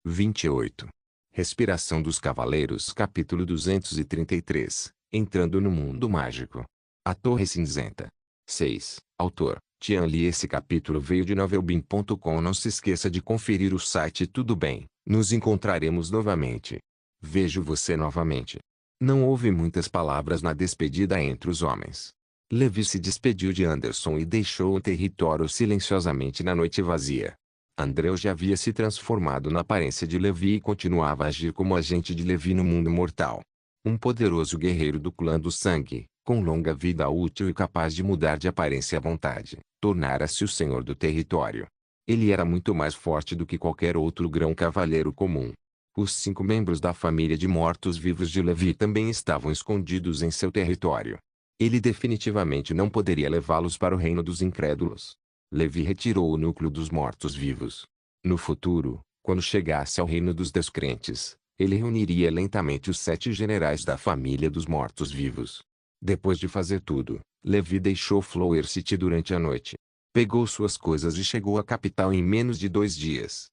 28. Respiração dos Cavaleiros Capítulo 233. Entrando no Mundo Mágico. A Torre Cinzenta. 6. Autor: Tian Li. Esse capítulo veio de novelbin.com. Não se esqueça de conferir o site. Tudo bem, nos encontraremos novamente. Vejo você novamente. Não houve muitas palavras na despedida entre os homens. Levi se despediu de Anderson e deixou o território silenciosamente na noite vazia. Andreu já havia se transformado na aparência de Levi e continuava a agir como agente de Levi no mundo mortal. Um poderoso guerreiro do clã do sangue, com longa vida útil e capaz de mudar de aparência à vontade, tornara-se o senhor do território. Ele era muito mais forte do que qualquer outro grão-cavaleiro comum. Os 5 membros da família de mortos-vivos de Levi também estavam escondidos em seu território. Ele definitivamente não poderia levá-los para o reino dos incrédulos. Levi retirou o núcleo dos mortos-vivos. No futuro, quando chegasse ao reino dos descrentes, ele reuniria lentamente os 7 generais da família dos mortos-vivos. Depois de fazer tudo, Levi deixou Flower City durante a noite. Pegou suas coisas e chegou à capital em menos de 2 dias.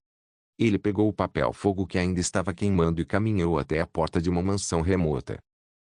Ele pegou o papel fogo que ainda estava queimando e caminhou até a porta de uma mansão remota.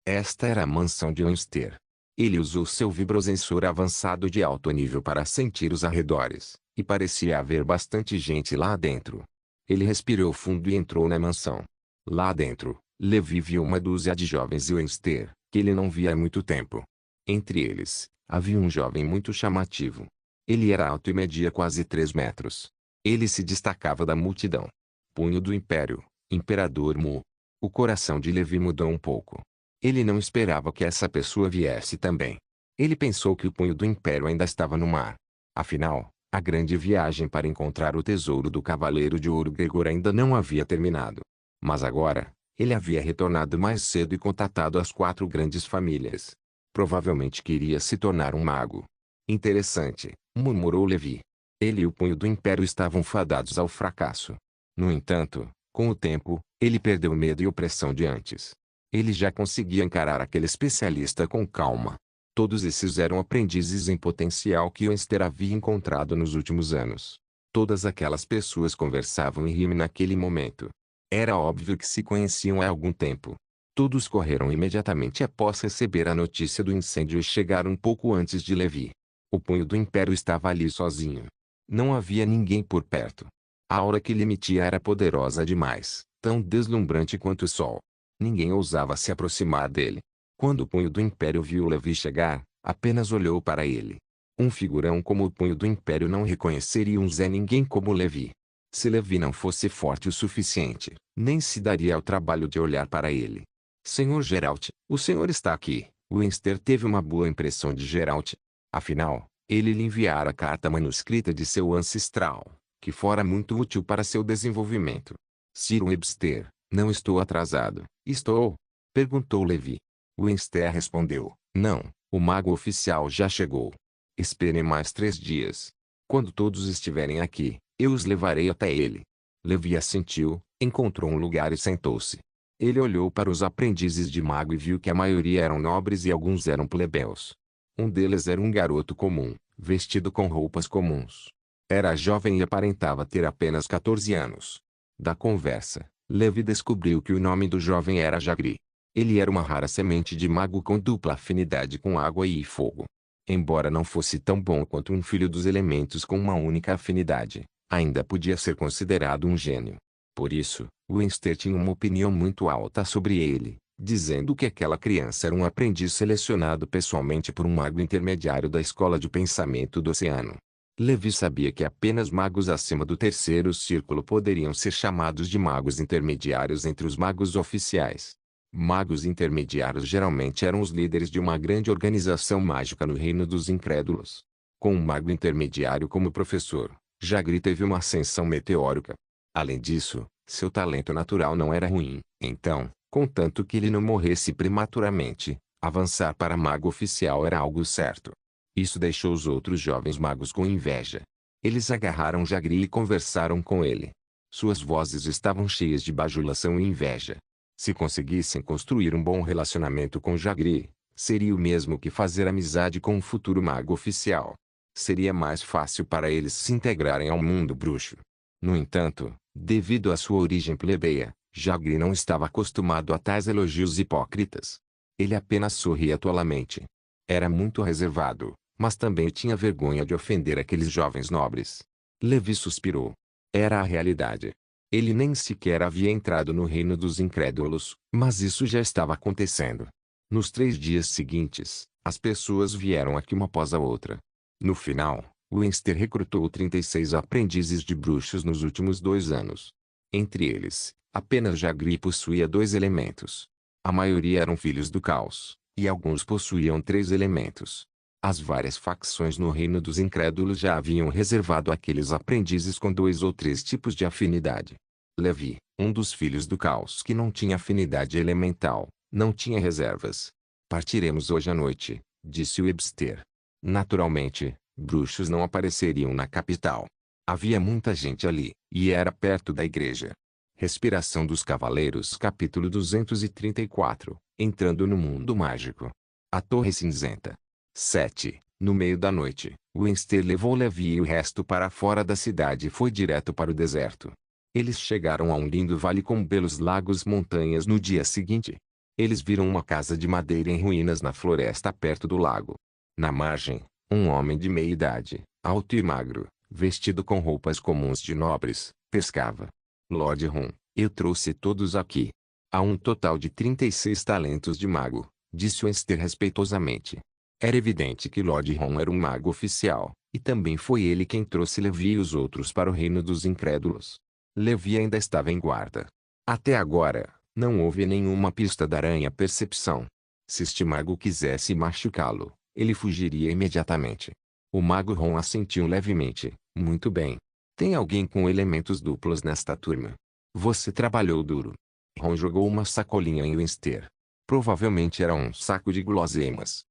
Esta era a mansão de Winster. Ele usou seu vibrosensor avançado de alto nível para sentir os arredores, e parecia haver bastante gente lá dentro. Ele respirou fundo e entrou na mansão. Lá dentro, Levi viu uma dúzia de jovens Winster, que ele não via há muito tempo. Entre eles, havia um jovem muito chamativo. Ele era alto e media quase 3 metros. Ele se destacava da multidão. Punho do Império, Imperador Mu. O coração de Levi mudou um pouco. Ele não esperava que essa pessoa viesse também. Ele pensou que o punho do Império ainda estava no mar. Afinal, a grande viagem para encontrar o tesouro do Cavaleiro de Ouro Gregor ainda não havia terminado. Mas agora, ele havia retornado mais cedo e contatado as 4 grandes famílias. Provavelmente queria se tornar um mago. Interessante, murmurou Levi. Ele e o punho do Império estavam fadados ao fracasso. No entanto, com o tempo, ele perdeu o medo e opressão de antes. Ele já conseguia encarar aquele especialista com calma. Todos esses eram aprendizes em potencial que Winster havia encontrado nos últimos anos. Todas aquelas pessoas conversavam em rime naquele momento. Era óbvio que se conheciam há algum tempo. Todos correram imediatamente após receber a notícia do incêndio e chegaram um pouco antes de Levi. O punho do Império estava ali sozinho. Não havia ninguém por perto. A aura que ele emitia era poderosa demais, tão deslumbrante quanto o sol. Ninguém ousava se aproximar dele. Quando o punho do Império viu Levi chegar, apenas olhou para ele. Um figurão como o punho do Império não reconheceria um Zé Ninguém como Levi. Se Levi não fosse forte o suficiente, nem se daria ao trabalho de olhar para ele. Senhor Geralt, o senhor está aqui. Winster teve uma boa impressão de Geralt. Afinal, ele lhe enviara a carta manuscrita de seu ancestral, que fora muito útil para seu desenvolvimento. Sir Webster, não estou atrasado. Estou? Perguntou Levi. Winster respondeu, não, o mago oficial já chegou. Esperem mais 3 dias. Quando todos estiverem aqui, eu os levarei até ele. Levi assentiu, encontrou um lugar e sentou-se. Ele olhou para os aprendizes de mago e viu que a maioria eram nobres e alguns eram plebeus. Um deles era um garoto comum, vestido com roupas comuns. Era jovem e aparentava ter apenas 14 anos. Da conversa, Levi descobriu que o nome do jovem era Jagri. Ele era uma rara semente de mago com dupla afinidade com água e fogo. Embora não fosse tão bom quanto um filho dos elementos com uma única afinidade, ainda podia ser considerado um gênio. Por isso, Winster tinha uma opinião muito alta sobre ele, dizendo que aquela criança era um aprendiz selecionado pessoalmente por um mago intermediário da escola de pensamento do oceano. Levi sabia que apenas magos acima do 3º círculo poderiam ser chamados de magos intermediários entre os magos oficiais. Magos intermediários geralmente eram os líderes de uma grande organização mágica no reino dos incrédulos. Com um mago intermediário como professor, Jagri teve uma ascensão meteórica. Além disso, seu talento natural não era ruim, então, contanto que ele não morresse prematuramente, avançar para mago oficial era algo certo. Isso deixou os outros jovens magos com inveja. Eles agarraram Jagri e conversaram com ele. Suas vozes estavam cheias de bajulação e inveja. Se conseguissem construir um bom relacionamento com Jagri, seria o mesmo que fazer amizade com um futuro mago oficial. Seria mais fácil para eles se integrarem ao mundo bruxo. No entanto, devido à sua origem plebeia, Jagri não estava acostumado a tais elogios hipócritas. Ele apenas sorria tolamente. Era muito reservado, mas também tinha vergonha de ofender aqueles jovens nobres. Levi suspirou. Era a realidade. Ele nem sequer havia entrado no reino dos incrédulos, mas isso já estava acontecendo. Nos 3 dias seguintes, as pessoas vieram aqui uma após a outra. No final, Winster recrutou 36 aprendizes de bruxos nos últimos 2 anos. Entre eles, apenas Jagri possuía 2 elementos. A maioria eram filhos do caos, e alguns possuíam 3 elementos. As várias facções no reino dos incrédulos já haviam reservado aqueles aprendizes com 2 ou 3 tipos de afinidade. Levi, um dos filhos do caos que não tinha afinidade elemental, não tinha reservas. Partiremos hoje à noite, disse Webster. Naturalmente, bruxos não apareceriam na capital. Havia muita gente ali, e era perto da igreja. Respiração dos Cavaleiros capítulo 234, entrando no mundo mágico. A Torre Cinzenta. 7. No meio da noite, Winster levou Levi e o resto para fora da cidade e foi direto para o deserto. Eles chegaram a um lindo vale com belos lagos montanhas no dia seguinte. Eles viram uma casa de madeira em ruínas na floresta perto do lago. Na margem, um homem de meia idade, alto e magro, vestido com roupas comuns de nobres, pescava. Lord Rum, eu trouxe todos aqui. Há um total de 36 talentos de mago, disse Winster respeitosamente. Era evidente que Lord Rum era um mago oficial, e também foi ele quem trouxe Levi e os outros para o reino dos incrédulos. Levi ainda estava em guarda. Até agora, não houve nenhuma pista da aranha-percepção. Se este mago quisesse machucá-lo, ele fugiria imediatamente. O mago Ron assentiu levemente. Muito bem. Tem alguém com elementos duplos nesta turma? Você trabalhou duro. Ron jogou uma sacolinha em Winster. Provavelmente era um saco de guloseimas.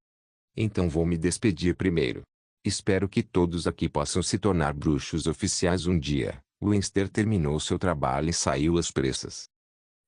Então vou me despedir primeiro. Espero que todos aqui possam se tornar bruxos oficiais um dia. Winster terminou seu trabalho e saiu às pressas.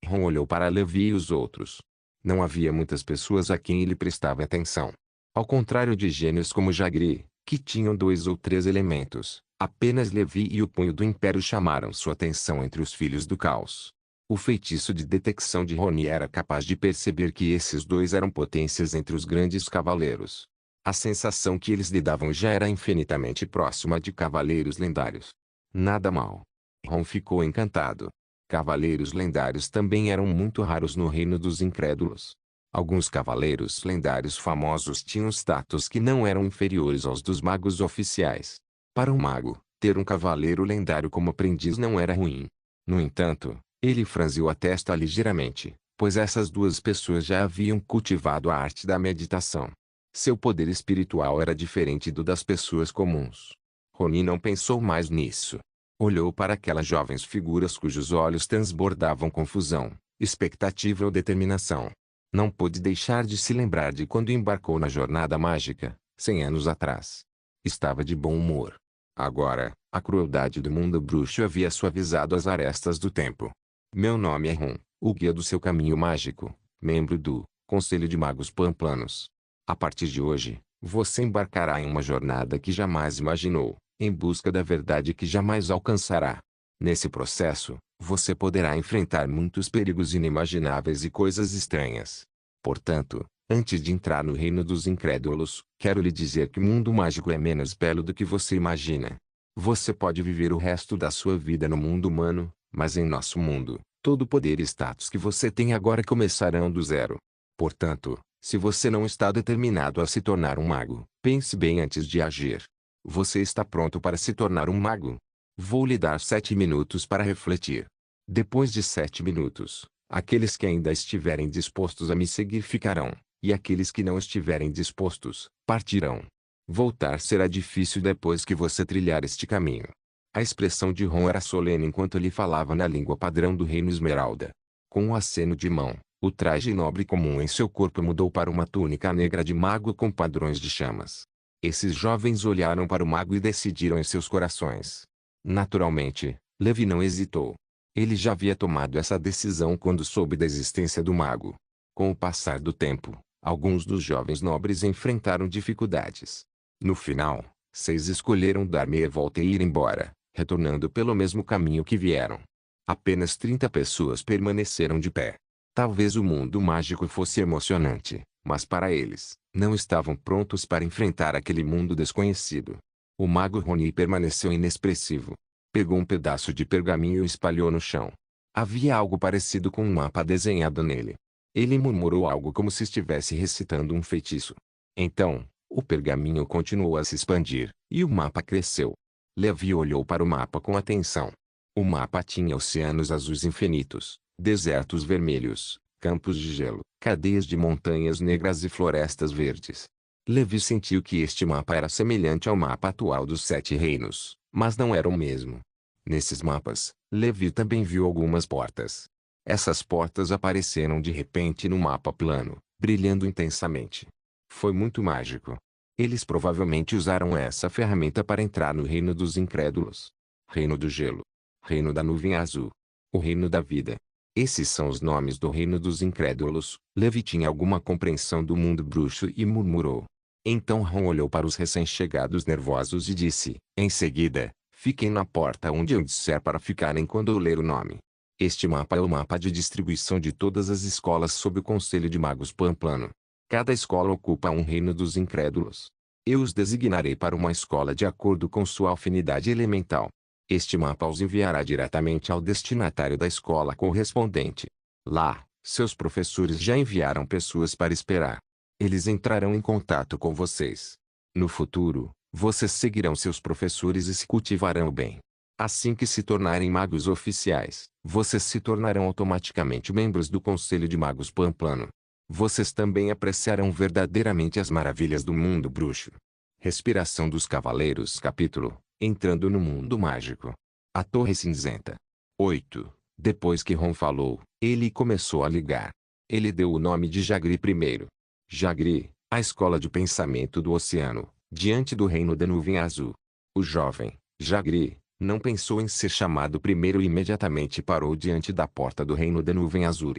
Ron olhou para Levi e os outros. Não havia muitas pessoas a quem ele prestava atenção. Ao contrário de gênios como Jagri, que tinham 2 ou 3 elementos, apenas Levi e o Punho do Império chamaram sua atenção entre os filhos do caos. O feitiço de detecção de Rony era capaz de perceber que esses dois eram potências entre os grandes cavaleiros. A sensação que eles lhe davam já era infinitamente próxima de cavaleiros lendários. Nada mal. Ron ficou encantado. Cavaleiros lendários também eram muito raros no reino dos incrédulos. Alguns cavaleiros lendários famosos tinham status que não eram inferiores aos dos magos oficiais. Para um mago, ter um cavaleiro lendário como aprendiz não era ruim. No entanto, ele franziu a testa ligeiramente, pois essas duas pessoas já haviam cultivado a arte da meditação. Seu poder espiritual era diferente do das pessoas comuns. Rony não pensou mais nisso. Olhou para aquelas jovens figuras cujos olhos transbordavam confusão, expectativa ou determinação. Não pôde deixar de se lembrar de quando embarcou na jornada mágica, 100 anos atrás. Estava de bom humor. Agora, a crueldade do mundo bruxo havia suavizado as arestas do tempo. Meu nome é Rum, o guia do seu caminho mágico, membro do Conselho de Magos Pamplanos. A partir de hoje, você embarcará em uma jornada que jamais imaginou, em busca da verdade que jamais alcançará. Nesse processo, você poderá enfrentar muitos perigos inimagináveis e coisas estranhas. Portanto, antes de entrar no reino dos incrédulos, quero lhe dizer que o mundo mágico é menos belo do que você imagina. Você pode viver o resto da sua vida no mundo humano, mas em nosso mundo, todo o poder e status que você tem agora começarão do zero. Portanto, se você não está determinado a se tornar um mago, pense bem antes de agir. Você está pronto para se tornar um mago? Vou lhe dar 7 minutos para refletir. Depois de 7 minutos, aqueles que ainda estiverem dispostos a me seguir ficarão, e aqueles que não estiverem dispostos, partirão. Voltar será difícil depois que você trilhar este caminho. A expressão de Ron era solene enquanto ele falava na língua padrão do Reino Esmeralda. Com um aceno de mão, o traje nobre comum em seu corpo mudou para uma túnica negra de mago com padrões de chamas. Esses jovens olharam para o mago e decidiram em seus corações. Naturalmente, Levi não hesitou. Ele já havia tomado essa decisão quando soube da existência do mago. Com o passar do tempo, alguns dos jovens nobres enfrentaram dificuldades. No final, 6 escolheram dar meia volta e ir embora, retornando pelo mesmo caminho que vieram. Apenas 30 pessoas permaneceram de pé. Talvez o mundo mágico fosse emocionante, mas para eles, não estavam prontos para enfrentar aquele mundo desconhecido. O mago Rony permaneceu inexpressivo. Pegou um pedaço de pergaminho e o espalhou no chão. Havia algo parecido com um mapa desenhado nele. Ele murmurou algo como se estivesse recitando um feitiço. Então, o pergaminho continuou a se expandir, e o mapa cresceu. Levi olhou para o mapa com atenção. O mapa tinha oceanos azuis infinitos, desertos vermelhos, campos de gelo, cadeias de montanhas negras e florestas verdes. Levi sentiu que este mapa era semelhante ao mapa atual dos 7 reinos, mas não era o mesmo. Nesses mapas, Levi também viu algumas portas. Essas portas apareceram de repente no mapa plano, brilhando intensamente. Foi muito mágico. Eles provavelmente usaram essa ferramenta para entrar no reino dos incrédulos. Reino do gelo. Reino da nuvem azul. O reino da vida. Esses são os nomes do reino dos incrédulos. Levi tinha alguma compreensão do mundo bruxo e murmurou. Então Ron olhou para os recém-chegados nervosos e disse, em seguida, fiquem na porta onde eu disser para ficarem quando eu ler o nome. Este mapa é o mapa de distribuição de todas as escolas sob o Conselho de Magos Pamplano. Cada escola ocupa um reino dos incrédulos. Eu os designarei para uma escola de acordo com sua afinidade elemental. Este mapa os enviará diretamente ao destinatário da escola correspondente. Lá, seus professores já enviaram pessoas para esperar. Eles entrarão em contato com vocês. No futuro, vocês seguirão seus professores e se cultivarão bem. Assim que se tornarem magos oficiais, vocês se tornarão automaticamente membros do Conselho de Magos Pamplano. Vocês também apreciarão verdadeiramente as maravilhas do mundo bruxo. Respiração dos Cavaleiros Capítulo Entrando no Mundo Mágico. A Torre Cinzenta. 8. Depois que Ron falou, ele começou a ligar. Ele deu o nome de Jagri primeiro. Jagri, a escola de pensamento do oceano, diante do reino da nuvem azul. O jovem, Jagri, não pensou em ser chamado primeiro e imediatamente parou diante da porta do reino da nuvem azul.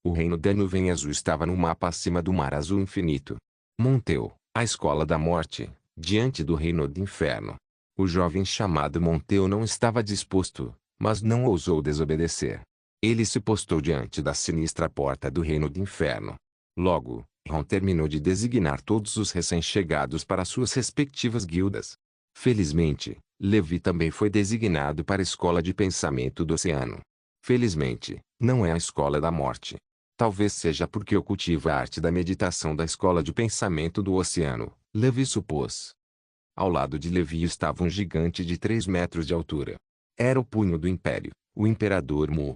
O reino da nuvem azul estava no mapa acima do mar azul infinito. Monteu, a escola da morte, diante do reino do inferno. O jovem chamado Monteu não estava disposto, mas não ousou desobedecer. Ele se postou diante da sinistra porta do reino do inferno. Logo, Ron terminou de designar todos os recém-chegados para suas respectivas guildas. Felizmente, Levi também foi designado para a escola de pensamento do oceano. Felizmente, não é a escola da morte. Talvez seja porque eu cultivo a arte da meditação da escola de pensamento do oceano, Levi supôs. Ao lado de Levi estava um gigante de 3 metros de altura. Era o punho do Império, o Imperador Mu.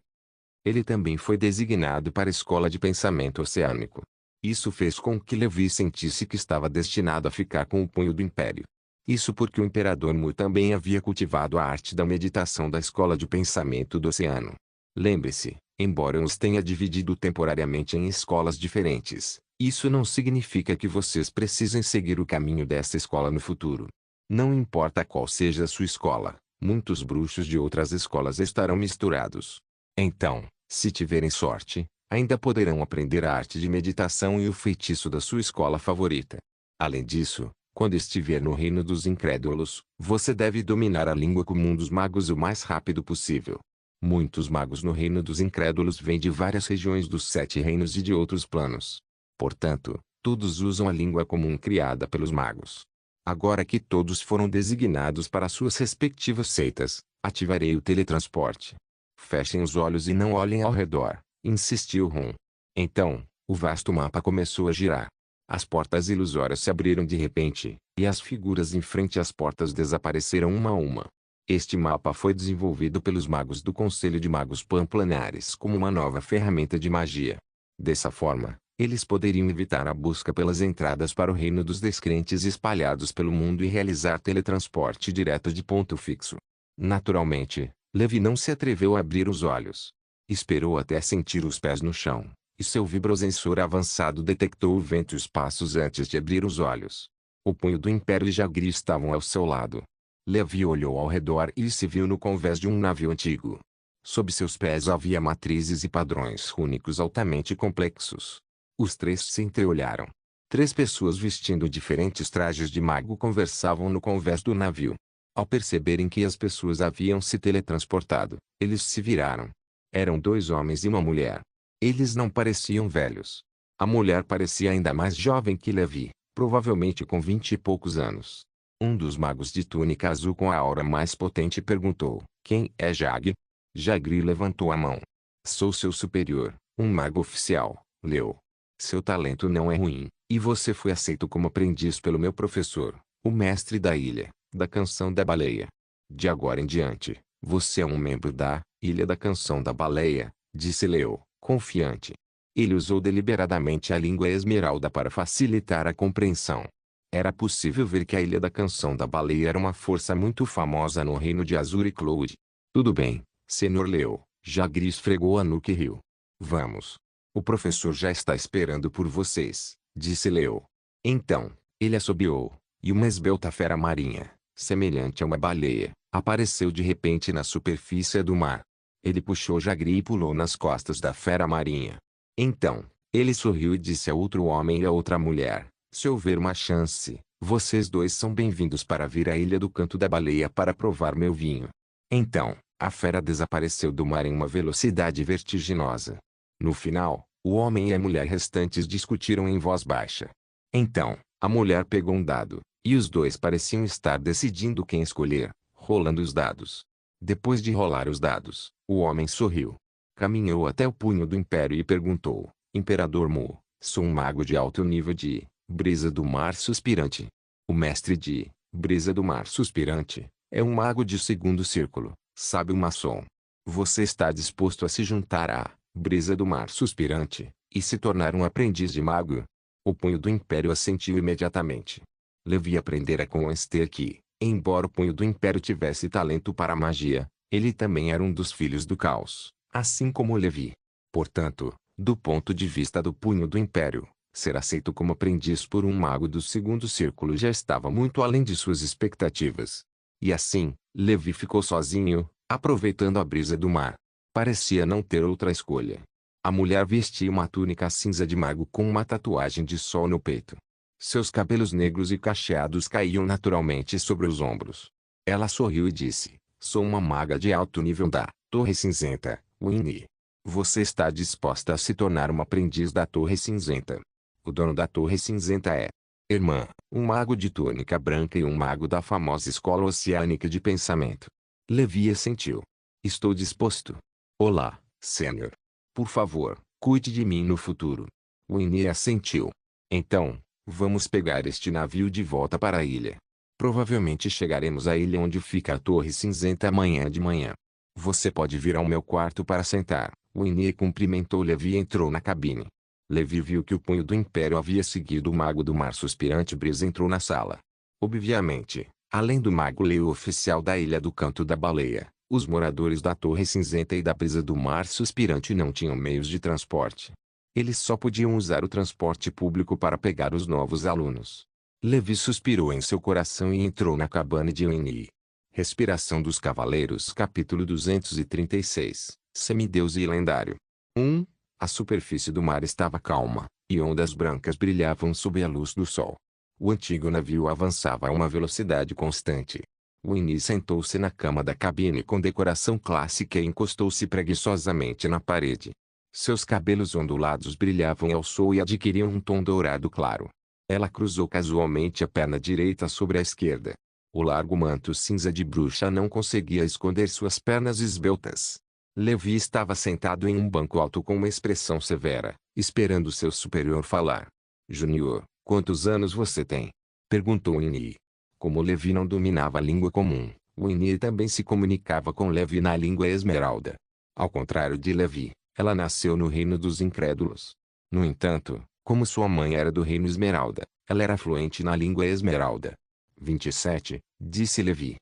Ele também foi designado para a escola de pensamento oceânico. Isso fez com que Levi sentisse que estava destinado a ficar com o punho do Império. Isso porque o Imperador Mu também havia cultivado a arte da meditação da escola de pensamento do oceano. Lembre-se, embora eu os tenha dividido temporariamente em escolas diferentes, isso não significa que vocês precisem seguir o caminho dessa escola no futuro. Não importa qual seja a sua escola, muitos bruxos de outras escolas estarão misturados. Então, se tiverem sorte, ainda poderão aprender a arte de meditação e o feitiço da sua escola favorita. Além disso, quando estiver no reino dos incrédulos, você deve dominar a língua comum dos magos o mais rápido possível. Muitos magos no reino dos incrédulos vêm de várias regiões dos 7 reinos e de outros planos. Portanto, todos usam a língua comum criada pelos magos. Agora que todos foram designados para suas respectivas seitas, ativarei o teletransporte. Fechem os olhos e não olhem ao redor, insistiu Ron. Então, o vasto mapa começou a girar. As portas ilusórias se abriram de repente, e as figuras em frente às portas desapareceram uma a uma. Este mapa foi desenvolvido pelos magos do Conselho de Magos Pamplanares como uma nova ferramenta de magia. Dessa forma, eles poderiam evitar a busca pelas entradas para o reino dos descrentes espalhados pelo mundo e realizar teletransporte direto de ponto fixo. Naturalmente, Levi não se atreveu a abrir os olhos. Esperou até sentir os pés no chão, e seu vibrosensor avançado detectou o vento e os passos antes de abrir os olhos. O punho do Império e Jagri estavam ao seu lado. Levi olhou ao redor e se viu no convés de um navio antigo. Sob seus pés havia matrizes e padrões rúnicos altamente complexos. Os 3 se entreolharam. 3 pessoas vestindo diferentes trajes de mago conversavam no convés do navio. Ao perceberem que as pessoas haviam se teletransportado, eles se viraram. Eram 2 homens e uma mulher. Eles não pareciam velhos. A mulher parecia ainda mais jovem que Levi, provavelmente com 20 e poucos anos. Um dos magos de túnica azul com a aura mais potente perguntou: "Quem é Jag?" Jagri levantou a mão. "Sou seu superior, um mago oficial, Leo. Seu talento não é ruim, e você foi aceito como aprendiz pelo meu professor, o mestre da ilha, da Canção da Baleia. De agora em diante, você é um membro da Ilha da Canção da Baleia", disse Leo, confiante. Ele usou deliberadamente a língua esmeralda para facilitar a compreensão. Era possível ver que a Ilha da Canção da Baleia era uma força muito famosa no reino de Azur e Cloud. "Tudo bem, Senhor Leo", Jagri esfregou a nuca e riu. "Vamos. O professor já está esperando por vocês", disse Leo. Então, ele assobiou, e uma esbelta fera marinha, semelhante a uma baleia, apareceu de repente na superfície do mar. Ele puxou Jagri e pulou nas costas da fera marinha. Então, ele sorriu e disse a outro homem e a outra mulher: "Se houver uma chance, vocês dois são bem-vindos para vir à Ilha do Canto da Baleia para provar meu vinho." Então, a fera desapareceu do mar em uma velocidade vertiginosa. No final, o homem e a mulher restantes discutiram em voz baixa. Então, a mulher pegou um dado, e os dois pareciam estar decidindo quem escolher, rolando os dados. Depois de rolar os dados, o homem sorriu. Caminhou até o punho do Império e perguntou: "Imperador Mu, sou um mago de alto nível de Brisa do Mar Suspirante. O mestre de Brisa do Mar Suspirante é um mago de segundo círculo, sábio maçom. Você está disposto a se juntar à Brisa do Mar Suspirante e se tornar um aprendiz de mago?" O punho do Império assentiu imediatamente. Levi aprendera com Esther que, embora o punho do Império tivesse talento para a magia, ele também era um dos filhos do caos, assim como Levi. Portanto, do ponto de vista do punho do Império, ser aceito como aprendiz por um mago do segundo círculo já estava muito além de suas expectativas. E assim, Levi ficou sozinho, aproveitando a brisa do mar. Parecia não ter outra escolha. A mulher vestia uma túnica cinza de mago com uma tatuagem de sol no peito. Seus cabelos negros e cacheados caíam naturalmente sobre os ombros. Ela sorriu e disse: "Sou uma maga de alto nível da Torre Cinzenta, Winnie. Você está disposta a se tornar uma aprendiz da Torre Cinzenta. O dono da Torre Cinzenta é Irmã, um mago de túnica branca e um mago da famosa escola oceânica de pensamento." Levi assentiu. "Estou disposto. Olá, Sênior. Por favor, cuide de mim no futuro." Winnie assentiu. "Então, vamos pegar este navio de volta para a ilha. Provavelmente chegaremos à ilha onde fica a Torre Cinzenta amanhã de manhã. Você pode vir ao meu quarto para sentar." Winnie cumprimentou Levi e entrou na cabine. Levi viu que o punho do Império havia seguido o mago do mar suspirante. Brisa entrou na sala. Obviamente, além do mago Leo oficial da Ilha do Canto da Baleia, os moradores da Torre Cinzenta e da Brisa do Mar Suspirante não tinham meios de transporte. Eles só podiam usar o transporte público para pegar os novos alunos. Levi suspirou em seu coração e entrou na cabana de Winnie. Respiração dos Cavaleiros Capítulo 236 Semideus e Lendário 1. A superfície do mar estava calma, e ondas brancas brilhavam sob a luz do sol. O antigo navio avançava a uma velocidade constante. Winnie sentou-se na cama da cabine com decoração clássica e encostou-se preguiçosamente na parede. Seus cabelos ondulados brilhavam ao sol e adquiriam um tom dourado claro. Ela cruzou casualmente a perna direita sobre a esquerda. O largo manto cinza de bruxa não conseguia esconder suas pernas esbeltas. Levi estava sentado em um banco alto com uma expressão severa, esperando seu superior falar. "Júnior, quantos anos você tem?" perguntou Winnie. Como Levi não dominava a língua comum, Winnie também se comunicava com Levi na língua esmeralda. Ao contrário de Levi, ela nasceu no reino dos incrédulos. No entanto, como sua mãe era do reino esmeralda, ela era fluente na língua esmeralda. 27, disse Levi.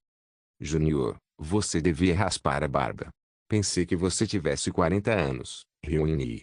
"Júnior, você devia raspar a barba. Pensei que você tivesse 40 anos, riu Winnie.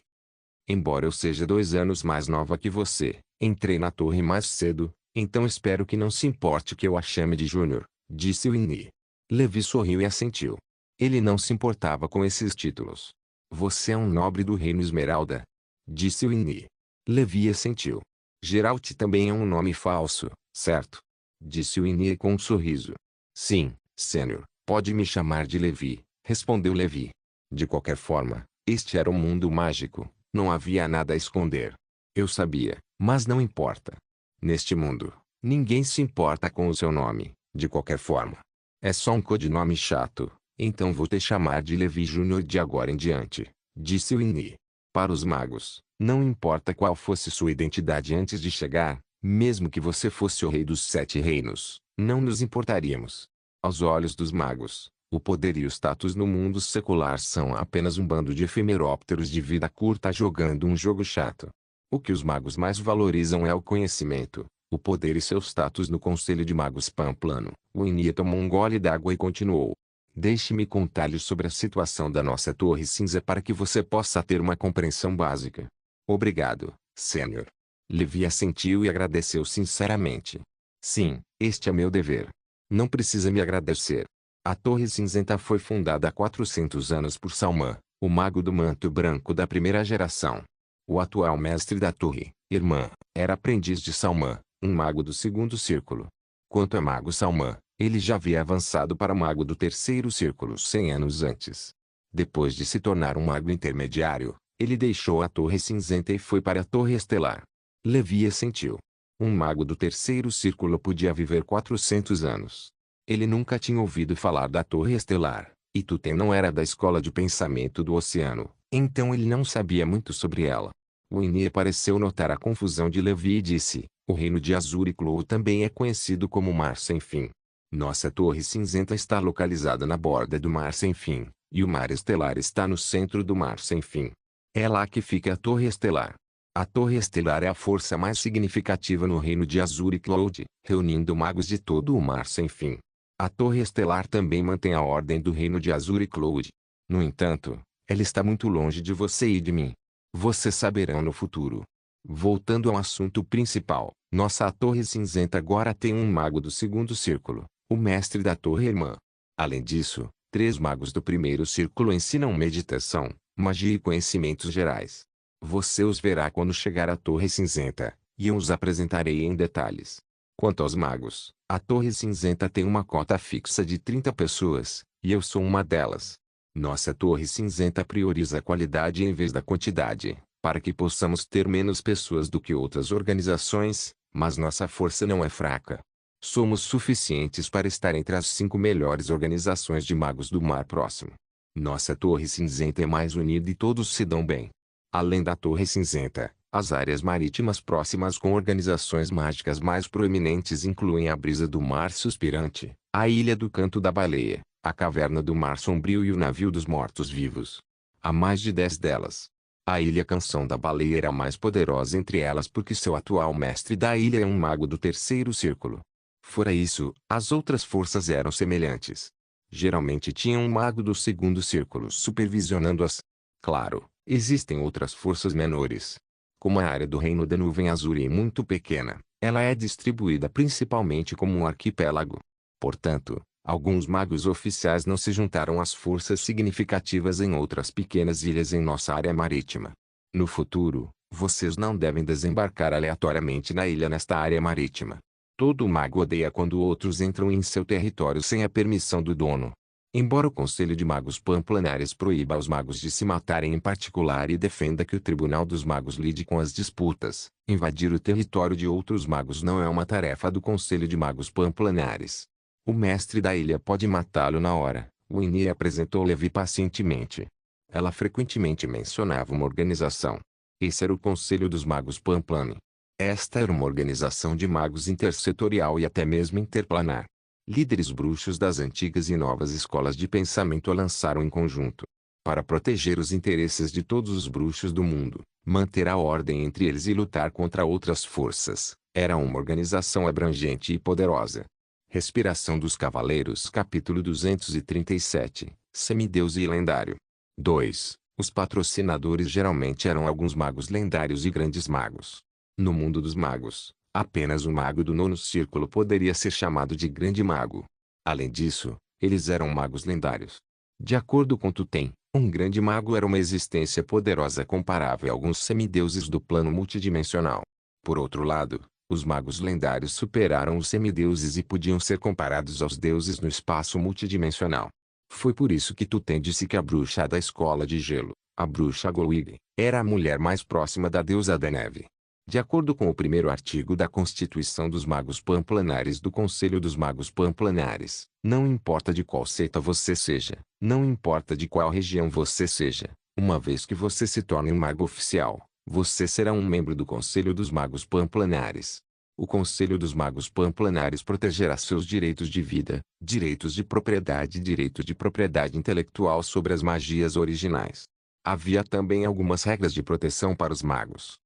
Embora eu seja 2 anos mais nova que você, entrei na torre mais cedo, então espero que não se importe que eu a chame de Júnior", disse Winnie. Levi sorriu e assentiu. Ele não se importava com esses títulos. "Você é um nobre do reino Esmeralda?" disse Winnie. Levi assentiu. "Geralt também é um nome falso, certo?" disse Winnie com um sorriso. "Sim, Sênior, pode me chamar de Levi, respondeu Levi. De qualquer forma, este era um mundo mágico, não havia nada a esconder. Eu sabia, mas não importa. Neste mundo, ninguém se importa com o seu nome, de qualquer forma. É só um codinome chato, então vou te chamar de Levi Júnior de agora em diante, disse Winnie. Para os magos, não importa qual fosse sua identidade antes de chegar, mesmo que você fosse o rei dos 7 reinos, não nos importaríamos. Aos olhos dos magos, o poder e o status no mundo secular são apenas um bando de efemerópteros de vida curta jogando um jogo chato. O que os magos mais valorizam é o conhecimento, o poder e seu status no Conselho de Magos Pamplano. Winnie tomou um gole d'água e continuou. Deixe-me contar-lhe sobre a situação da nossa Torre Cinza para que você possa ter uma compreensão básica. Obrigado, Sênior. Levi assentiu e agradeceu sinceramente. Sim, este é meu dever. Não precisa me agradecer. A Torre Cinzenta foi fundada há 400 anos por Salman, o mago do manto branco da primeira geração. O atual mestre da torre, irmã, era aprendiz de Salman, um mago do segundo círculo. Quanto a mago Salman, ele já havia avançado para mago do terceiro círculo 100 anos antes. Depois de se tornar um mago intermediário, ele deixou a Torre Cinzenta e foi para a Torre Estelar. Levi assentiu. Um mago do terceiro círculo podia viver 400 anos. Ele nunca tinha ouvido falar da Torre Estelar, e Tuten não era da escola de pensamento do oceano, então ele não sabia muito sobre ela. Winnie pareceu notar a confusão de Levi e disse, o reino de Azuriclo também é conhecido como Mar Sem Fim. Nossa Torre Cinzenta está localizada na borda do Mar Sem Fim, e o Mar Estelar está no centro do Mar Sem Fim. É lá que fica a Torre Estelar. A Torre Estelar é a força mais significativa no reino de Azuricloud, reunindo magos de todo o Mar Sem Fim. A Torre Estelar também mantém a ordem do reino de Azuricloud. No entanto, ela está muito longe de você e de mim. Vocês saberão no futuro. Voltando ao assunto principal, nossa Torre Cinzenta agora tem um mago do segundo círculo, o mestre da Torre Irmã. Além disso, 3 magos do primeiro círculo ensinam meditação, magia e conhecimentos gerais. Você os verá quando chegar à Torre Cinzenta, e eu os apresentarei em detalhes. Quanto aos magos, a Torre Cinzenta tem uma cota fixa de 30 pessoas, e eu sou uma delas. Nossa Torre Cinzenta prioriza a qualidade em vez da quantidade, para que possamos ter menos pessoas do que outras organizações, mas nossa força não é fraca. Somos suficientes para estar entre as 5 melhores organizações de magos do Mar Próximo. Nossa Torre Cinzenta é mais unida e todos se dão bem. Além da Torre Cinzenta, as áreas marítimas próximas com organizações mágicas mais proeminentes incluem a Brisa do Mar Suspirante, a Ilha do Canto da Baleia, a Caverna do Mar Sombrio e o Navio dos Mortos-Vivos. Há mais de 10 delas. A Ilha Canção da Baleia era a mais poderosa entre elas porque seu atual mestre da ilha é um mago do terceiro círculo. Fora isso, as outras forças eram semelhantes. Geralmente tinham um mago do segundo círculo supervisionando-as. Claro, existem outras forças menores. Como a área do Reino da Nuvem Azul é muito pequena, ela é distribuída principalmente como um arquipélago. Portanto, alguns magos oficiais não se juntaram às forças significativas em outras pequenas ilhas em nossa área marítima. No futuro, vocês não devem desembarcar aleatoriamente na ilha nesta área marítima. Todo mago odeia quando outros entram em seu território sem a permissão do dono. Embora o Conselho de Magos Pamplanares proíba aos magos de se matarem em particular e defenda que o Tribunal dos Magos lide com as disputas, invadir o território de outros magos não é uma tarefa do Conselho de Magos Pamplanares. O mestre da ilha pode matá-lo na hora, Winnie apresentou Levi pacientemente. Ela frequentemente mencionava uma organização. Esse era o Conselho dos Magos Pamplani. Esta era uma organização de magos intersetorial e até mesmo interplanar. Líderes bruxos das antigas e novas escolas de pensamento a lançaram em conjunto. Para proteger os interesses de todos os bruxos do mundo, manter a ordem entre eles e lutar contra outras forças, era uma organização abrangente e poderosa. Respiração dos Cavaleiros Capítulo 237, Semideus e Lendário. 2. Os patrocinadores geralmente eram alguns magos lendários e grandes magos. No mundo dos magos, apenas o mago do nono círculo poderia ser chamado de grande mago. Além disso, eles eram magos lendários. De acordo com Tuten, um grande mago era uma existência poderosa comparável a alguns semideuses do plano multidimensional. Por outro lado, Os magos lendários superaram os semideuses e podiam ser comparados aos deuses no espaço multidimensional. Foi por isso que Tuten disse que a bruxa da escola de gelo, a bruxa Goig, era a mulher mais próxima da deusa da neve. De acordo com o primeiro artigo da Constituição dos Magos Pamplanares do Conselho dos Magos Pamplanares, não importa de qual seita você seja, não importa de qual região você seja, uma vez que você se torne um mago oficial, você será um membro do Conselho dos Magos Pamplanares. O Conselho dos Magos Pamplanares protegerá seus direitos de vida, direitos de propriedade e direito de propriedade intelectual sobre as magias originais. Havia também algumas regras de proteção para os magos.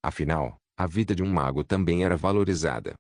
Afinal, a vida de um mago também era valorizada.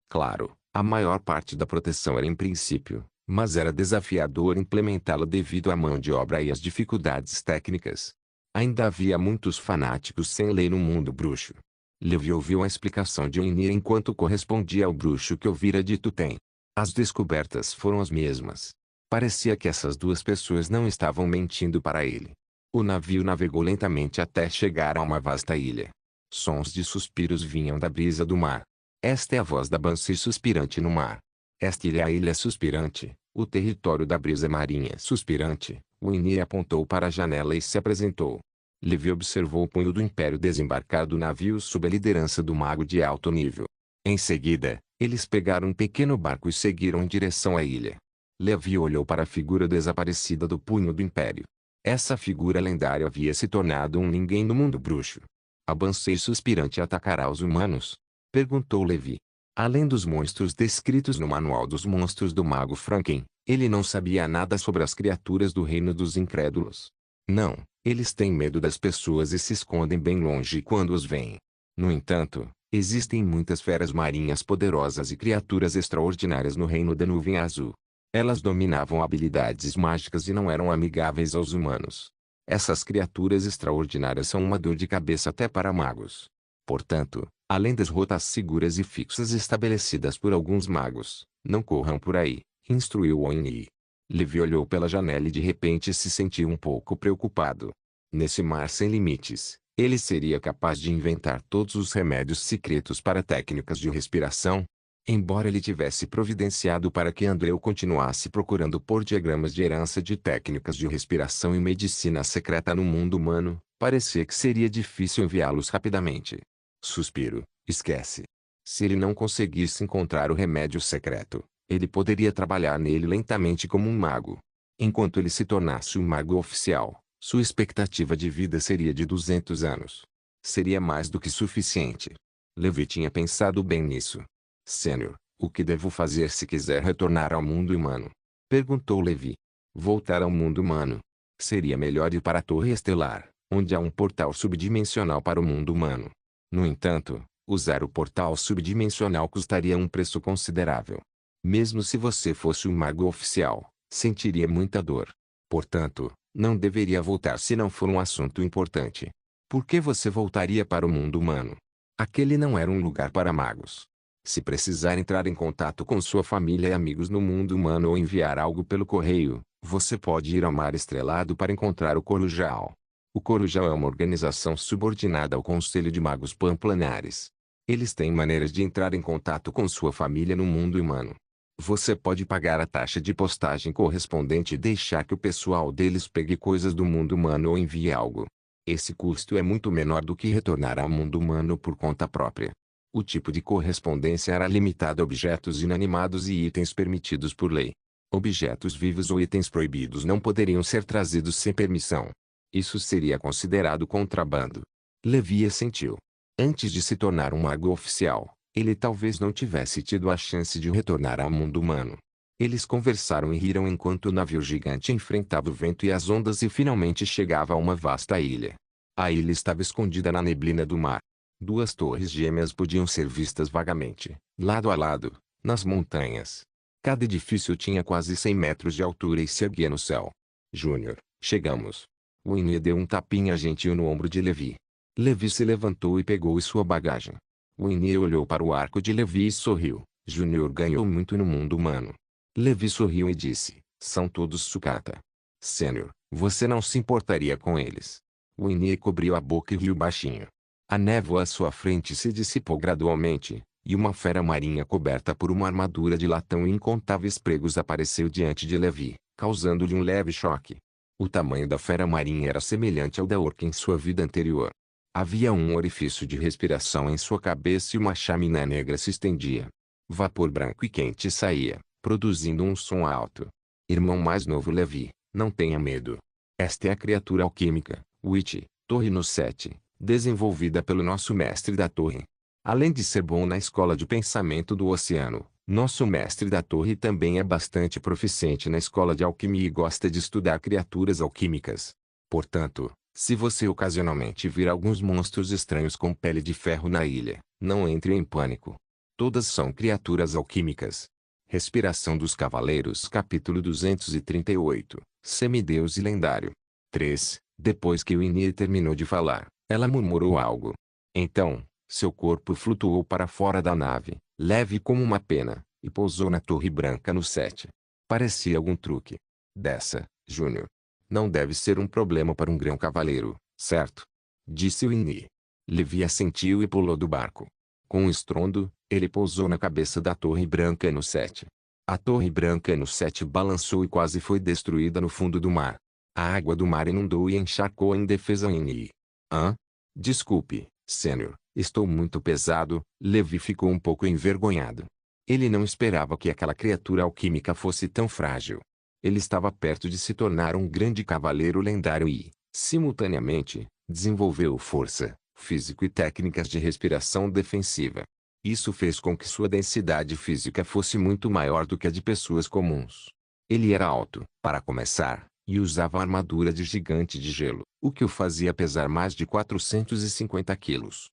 Claro, a maior parte da proteção era em princípio, mas era desafiador implementá-la devido à mão de obra e às dificuldades técnicas. Ainda havia muitos fanáticos sem lei no mundo bruxo. Levi ouviu a explicação de Uinir enquanto correspondia ao bruxo que ouvira de Tuten. As descobertas foram as mesmas. Parecia que essas duas pessoas não estavam mentindo para ele. O navio navegou lentamente até chegar a uma vasta ilha. Sons de suspiros vinham da brisa do mar. Esta é a voz da Banshee suspirante no mar. Esta ilha é a ilha suspirante, o território da brisa marinha suspirante. Uinir apontou para a janela e se apresentou. Levi observou o punho do Império desembarcar do navio sob a liderança do mago de alto nível. Em seguida, eles pegaram um pequeno barco e seguiram em direção à ilha. Levi olhou para a figura desaparecida do punho do Império. Essa figura lendária havia se tornado um ninguém no mundo bruxo. A Banshee suspirante atacará os humanos? Perguntou Levi. Além dos monstros descritos no Manual dos Monstros do Mago Franken, ele não sabia nada sobre as criaturas do reino dos incrédulos. Não, eles têm medo das pessoas e se escondem bem longe quando os veem. No entanto, existem muitas feras marinhas poderosas e criaturas extraordinárias no reino da nuvem azul. Elas dominavam habilidades mágicas e não eram amigáveis aos humanos. Essas criaturas extraordinárias são uma dor de cabeça até para magos. Portanto, além das rotas seguras e fixas estabelecidas por alguns magos, não corram por aí, instruiu Oinyi. Levi olhou pela janela e de repente se sentiu um pouco preocupado. Nesse mar sem limites, ele seria capaz de inventar todos os remédios secretos para técnicas de respiração? Embora ele tivesse providenciado para que Andreu continuasse procurando por diagramas de herança de técnicas de respiração e medicina secreta no mundo humano, parecia que seria difícil enviá-los rapidamente. Suspiro, esquece. Se ele não conseguisse encontrar o remédio secreto, ele poderia trabalhar nele lentamente como um mago. Enquanto ele se tornasse um mago oficial, sua expectativa de vida seria de 200 anos. Seria mais do que suficiente. Levi tinha pensado bem nisso. Sênior, o que devo fazer se quiser retornar ao mundo humano? Perguntou Levi. Voltar ao mundo humano. Seria melhor ir para a Torre Estelar, onde há um portal subdimensional para o mundo humano. No entanto, usar o portal subdimensional custaria um preço considerável. Mesmo se você fosse um mago oficial, sentiria muita dor. Portanto, não deveria voltar se não for um assunto importante. Por que você voltaria para o mundo humano? Aquele não era um lugar para magos. Se precisar entrar em contato com sua família e amigos no mundo humano ou enviar algo pelo correio, você pode ir ao Mar Estrelado para encontrar o Corujal. O Corujal é uma organização subordinada ao Conselho de Magos Pamplanares. Eles têm maneiras de entrar em contato com sua família no mundo humano. Você pode pagar a taxa de postagem correspondente e deixar que o pessoal deles pegue coisas do mundo humano ou envie algo. Esse custo é muito menor do que retornar ao mundo humano por conta própria. O tipo de correspondência era limitado a objetos inanimados e itens permitidos por lei. Objetos vivos ou itens proibidos não poderiam ser trazidos sem permissão. Isso seria considerado contrabando. Levi assentiu. Antes de se tornar um mago oficial, ele talvez não tivesse tido a chance de retornar ao mundo humano. Eles conversaram e riram enquanto o navio gigante enfrentava o vento e as ondas e finalmente chegava a uma vasta ilha. A ilha estava escondida na neblina do mar. Duas torres gêmeas podiam ser vistas vagamente, lado a lado, nas montanhas. Cada edifício tinha quase 100 metros de altura e se erguia no céu. Júnior, chegamos. Winnie deu um tapinha gentil no ombro de Levi. Levi se levantou e pegou sua bagagem. Winnie olhou para o arco de Levi e sorriu. Júnior ganhou muito no mundo humano. Levi sorriu e disse, são todos sucata. Sênior, você não se importaria com eles. Winnie cobriu a boca e riu baixinho. A névoa à sua frente se dissipou gradualmente, e uma fera marinha coberta por uma armadura de latão e incontáveis pregos apareceu diante de Levi, causando-lhe um leve choque. O tamanho da fera marinha era semelhante ao da orca em sua vida anterior. Havia um orifício de respiração em sua cabeça e uma chaminé negra se estendia. Vapor branco e quente saía, produzindo um som alto. Irmão mais novo Levi, não tenha medo. Esta é a criatura alquímica, Witch, Torre no 7, desenvolvida pelo nosso mestre da torre. Além de ser bom na escola de pensamento do oceano, nosso mestre da torre também é bastante proficiente na escola de alquimia e gosta de estudar criaturas alquímicas. Portanto, se você ocasionalmente vir alguns monstros estranhos com pele de ferro na ilha, não entre em pânico. Todas são criaturas alquímicas. Respiração dos Cavaleiros capítulo 238, Semideus e Lendário. 3. Depois que Winnie terminou de falar, ela murmurou algo. Então, seu corpo flutuou para fora da nave, leve como uma pena, e pousou na Torre Branca no 7. Parecia algum truque. Dessa, Júnior. Não deve ser um problema para um grão cavaleiro, certo? Disse Winnie. Levi assentiu e pulou do barco. Com um estrondo, ele pousou na cabeça da Torre Branca no 7. A Torre Branca no 7 balançou e quase foi destruída no fundo do mar. A água do mar inundou e encharcou a indefesa Winnie. Hã? Desculpe, Sênior, estou muito pesado. Levi ficou um pouco envergonhado. Ele não esperava que aquela criatura alquímica fosse tão frágil. Ele estava perto de se tornar um grande cavaleiro lendário e, simultaneamente, desenvolveu força, físico e técnicas de respiração defensiva. Isso fez com que sua densidade física fosse muito maior do que a de pessoas comuns. Ele era alto, para começar, e usava armadura de gigante de gelo, o que o fazia pesar mais de 450 quilos.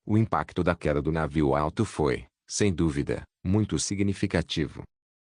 O impacto da queda do navio alto foi, sem dúvida, muito significativo.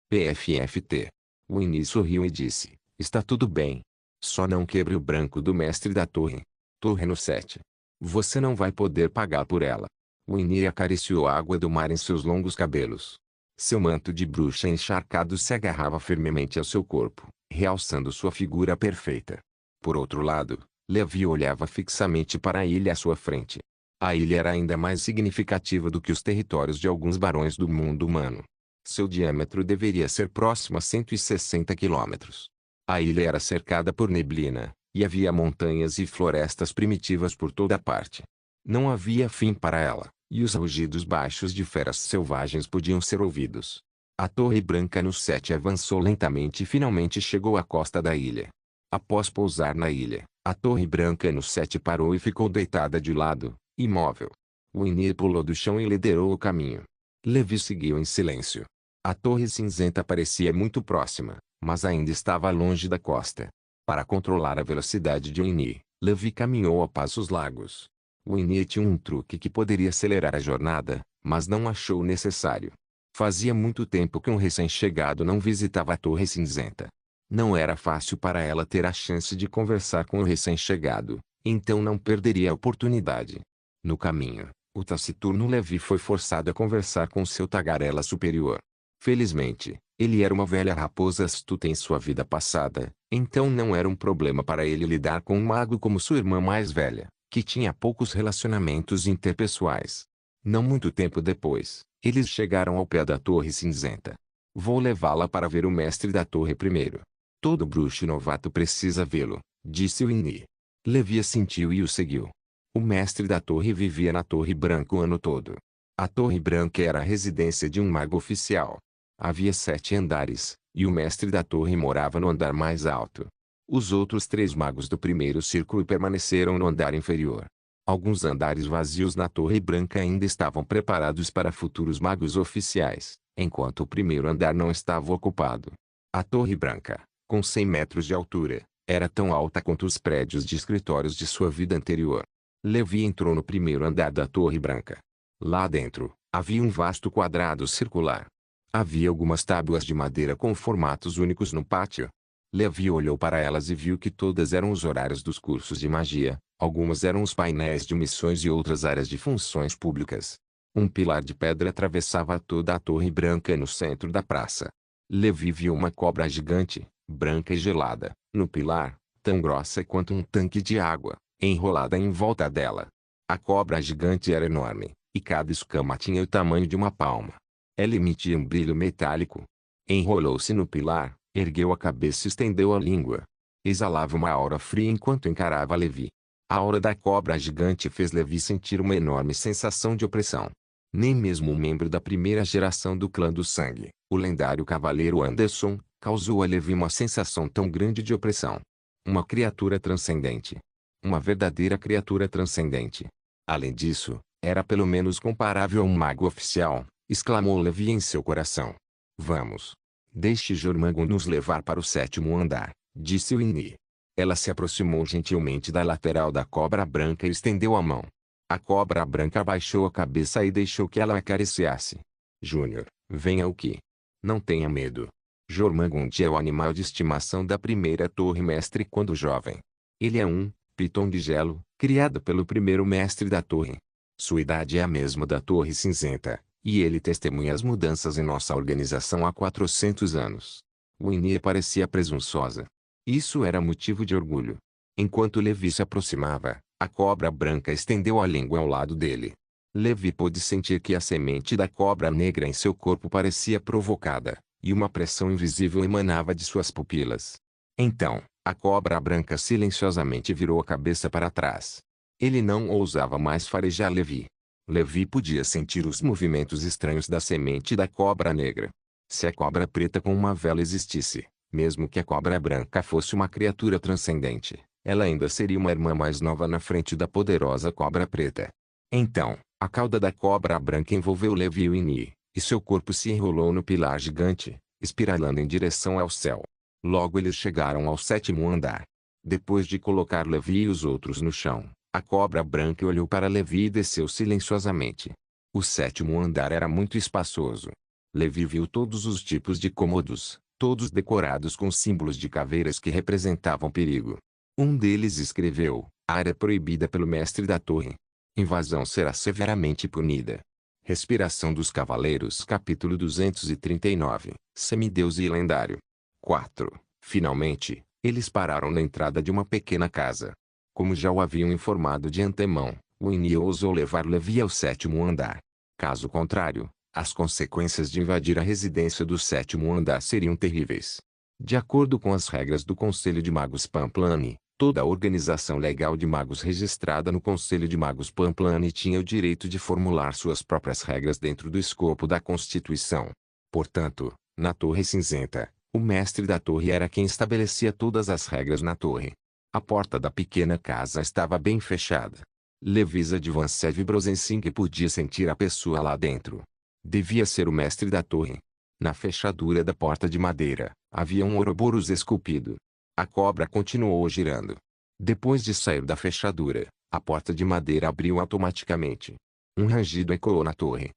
PFFT. Winnie sorriu e disse, está tudo bem. Só não quebre o branco do mestre da torre. Torre no 7. Você não vai poder pagar por ela. Winnie acariciou a água do mar em seus longos cabelos. Seu manto de bruxa encharcado se agarrava firmemente ao seu corpo, realçando sua figura perfeita. Por outro lado, Levi olhava fixamente para a ilha à sua frente. A ilha era ainda mais significativa do que os territórios de alguns barões do mundo humano. Seu diâmetro deveria ser próximo a 160 quilômetros. A ilha era cercada por neblina, e havia montanhas e florestas primitivas por toda parte. Não havia fim para ela, e os rugidos baixos de feras selvagens podiam ser ouvidos. A Torre Branca no 7 avançou lentamente e finalmente chegou à costa da ilha. Após pousar na ilha, a Torre Branca no 7 parou e ficou deitada de lado, imóvel. Winnie pulou do chão e liderou o caminho. Levi seguiu em silêncio. A Torre Cinzenta parecia muito próxima, mas ainda estava longe da costa. Para controlar a velocidade de Winnie, Levi caminhou a passos largos. Winnie tinha um truque que poderia acelerar a jornada, mas não achou necessário. Fazia muito tempo que um recém-chegado não visitava a Torre Cinzenta. Não era fácil para ela ter a chance de conversar com o recém-chegado, então não perderia a oportunidade. No caminho, o taciturno Levi foi forçado a conversar com seu tagarela superior. Felizmente, ele era uma velha raposa astuta em sua vida passada, então não era um problema para ele lidar com um mago como sua irmã mais velha, que tinha poucos relacionamentos interpessoais. Não muito tempo depois, eles chegaram ao pé da Torre Cinzenta. Vou levá-la para ver o mestre da torre primeiro. Todo bruxo novato precisa vê-lo, disse Winnie. Levi assentiu e o seguiu. O mestre da torre vivia na Torre Branca o ano todo. A Torre Branca era a residência de um mago oficial. Havia 7 andares, e o mestre da torre morava no andar mais alto. Os outros 3 magos do primeiro círculo permaneceram no andar inferior. Alguns andares vazios na Torre Branca ainda estavam preparados para futuros magos oficiais, enquanto o primeiro andar não estava ocupado. A Torre Branca, com 100 metros de altura, era tão alta quanto os prédios de escritórios de sua vida anterior. Levi entrou no primeiro andar da Torre Branca. Lá dentro, havia um vasto quadrado circular. Havia algumas tábuas de madeira com formatos únicos no pátio. Levi olhou para elas e viu que todas eram os horários dos cursos de magia, algumas eram os painéis de missões e outras áreas de funções públicas. Um pilar de pedra atravessava toda a Torre Branca no centro da praça. Levi viu uma cobra gigante, branca e gelada, no pilar, tão grossa quanto um tanque de água, enrolada em volta dela. A cobra gigante era enorme, e cada escama tinha o tamanho de uma palma. Ela emitia um brilho metálico. Enrolou-se no pilar, ergueu a cabeça e estendeu a língua. Exalava uma aura fria enquanto encarava Levi. A aura da cobra gigante fez Levi sentir uma enorme sensação de opressão. Nem mesmo um membro da primeira geração do clã do sangue, o lendário cavaleiro Anderson, causou a Levi uma sensação tão grande de opressão. Uma criatura transcendente. Uma verdadeira criatura transcendente. Além disso, era pelo menos comparável a um mago oficial, exclamou Levi em seu coração. Vamos. Deixe Jormungand nos levar para o 7º andar, disse Winnie. Ela se aproximou gentilmente da lateral da cobra branca e estendeu a mão. A cobra branca abaixou a cabeça e deixou que ela a acariciasse. Júnior, venha aqui. Não tenha medo. Jormungand é o animal de estimação da primeira torre mestre quando jovem. Ele é um piton de gelo, criado pelo primeiro mestre da torre. Sua idade é a mesma da Torre Cinzenta, e ele testemunha as mudanças em nossa organização há 400 anos. Winnie parecia presunçosa. Isso era motivo de orgulho. Enquanto Levi se aproximava, a cobra branca estendeu a língua ao lado dele. Levi pôde sentir que a semente da cobra negra em seu corpo parecia provocada, e uma pressão invisível emanava de suas pupilas. Então, a cobra branca silenciosamente virou a cabeça para trás. Ele não ousava mais farejar Levi. Levi podia sentir os movimentos estranhos da semente da cobra negra. Se a cobra preta com uma vela existisse, mesmo que a cobra branca fosse uma criatura transcendente, ela ainda seria uma irmã mais nova na frente da poderosa cobra preta. Então, a cauda da cobra branca envolveu Levi e Winnie, e seu corpo se enrolou no pilar gigante, espiralando em direção ao céu. Logo eles chegaram ao 7º andar. Depois de colocar Levi e os outros no chão, a cobra branca olhou para Levi e desceu silenciosamente. O 7º andar era muito espaçoso. Levi viu todos os tipos de cômodos, todos decorados com símbolos de caveiras que representavam perigo. Um deles escreveu: área proibida pelo mestre da torre. Invasão será severamente punida. Respiração dos Cavaleiros capítulo 239, Semideus e Lendário. 4. Finalmente, eles pararam na entrada de uma pequena casa. Como já o haviam informado de antemão, Winnie ousou levar Levi ao 7º andar. Caso contrário, as consequências de invadir a residência do 7º andar seriam terríveis. De acordo com as regras do Conselho de Magos Pamplani, toda a organização legal de magos registrada no Conselho de Magos Pamplani tinha o direito de formular suas próprias regras dentro do escopo da Constituição. Portanto, na Torre Cinzenta, o mestre da torre era quem estabelecia todas as regras na torre. A porta da pequena casa estava bem fechada. Levisa de Vansev Brozensing podia sentir a pessoa lá dentro. Devia ser o mestre da torre. Na fechadura da porta de madeira, havia um Ouroboros esculpido. A cobra continuou girando. Depois de sair da fechadura, a porta de madeira abriu automaticamente. Um rangido ecoou na torre.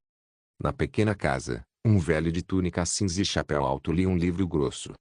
Na pequena casa, um velho de túnica cinza e chapéu alto lia um livro grosso.